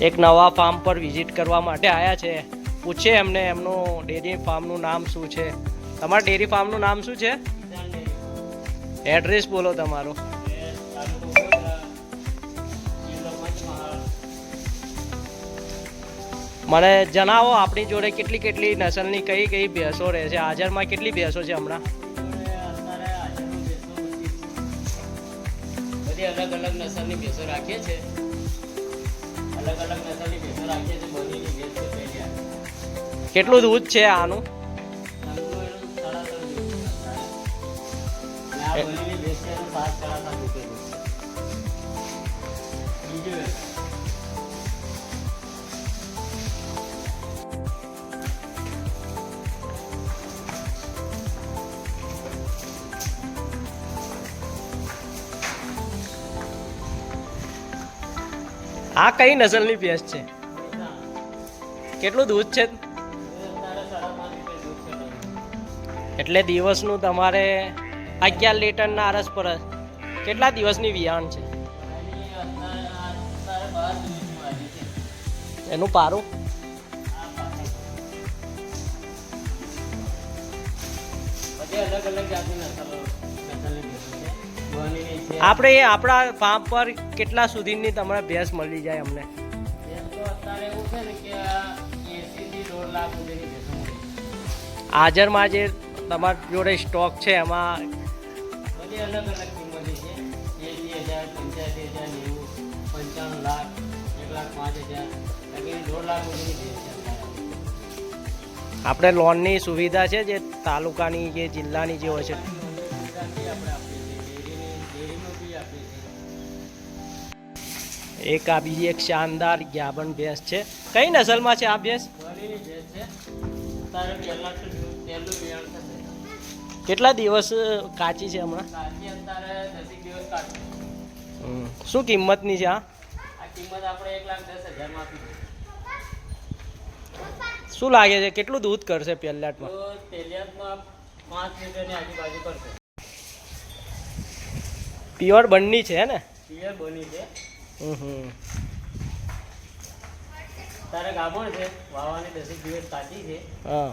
એક નવા ફાર્મ પર વિઝિટ કરવા માટે આવ્યા છે. પૂછે એમને એમનું ડેરી ફાર્મનું નામ શું છે. તમારા ડેરી ફાર્મનું નામ શું છે? એડ્રેસ બોલો તમારો. મને જણાવો આપણી જોડે કેટલી કેટલી નસલની કઈ કઈ ભેંસો રહે છે. હાજરમાં કેટલી ભેંસો છે હમણાં? બધી અલગ અલગ નસલની ભેંસો રાખીએ છીએ. અલગ અલગ નસલની ભેંસો રાખીએ છીએ. બનીની ભેંસ છે પહેલી. કેટલું દૂધ છે આનું? બનીની ભેંસ છે એનું 7 સાડા 7 લીટર દૂધ છે. બીજું આ કઈ નસલની ભેંસ છે? કેટલું દૂધ છે? એટલે દિવસનું તમારે 11 લીટરના આરસ પર. કેટલા દિવસની વિયાણ છે એનું પારું? અલગ અલગ જાતની નસલની ભેંસો છે. બનીની છે. આપણે આપણા ફાર્મ પર કેટલા સુધીની તમારે ભેંસ મળી જાય અમને? ભેંસ તો અત્યારે એવું છે ને કે 80 થી 1.5 લાખ સુધીની ભેંસો મળી. હાજરમાં જે તમારી જોડે સ્ટોક છે એમાં બધી અલગ અલગ કિંમતની છે. 80,000, 85,000, 90, 95 લાખ, 1,05,000, લગીને 1.5 લાખ સુધીની ભેંસ છે. આપણે લોનની સુવિધા છે જે તાલુકાની જે જિલ્લાની જે હોય છે. આપણે આપીએ છીએ. ડેરીનું બી આપીએ છીએ. એક આ બીજી એક શાનદાર ગાભણ ભેંસ છે. કઈ નસલમાં છે આ ભેંસ? બનીની ભેંસ છે. અત્યારે પહેલું વિયાણ થશે. કેટલા દિવસ કાચી છે હમણાં? કાચી અત્યારે 10 દિવસ કાચી. શું કિંમતની છે આ? આ કિંમત આપણે 1,10,000 માં આપી દઈએ. શું લાગે છે કેટલું દૂધ કરશે પહેલાટમાં? તો તેલિયાતમાં 5 લીટરની આજુબાજુ કરશે. પ્યોર બંની છે ને? પિયર બની છે. હમ. તારે ગાભણ છે. વાવવાની 10 દિવસ કાચી છે. હા.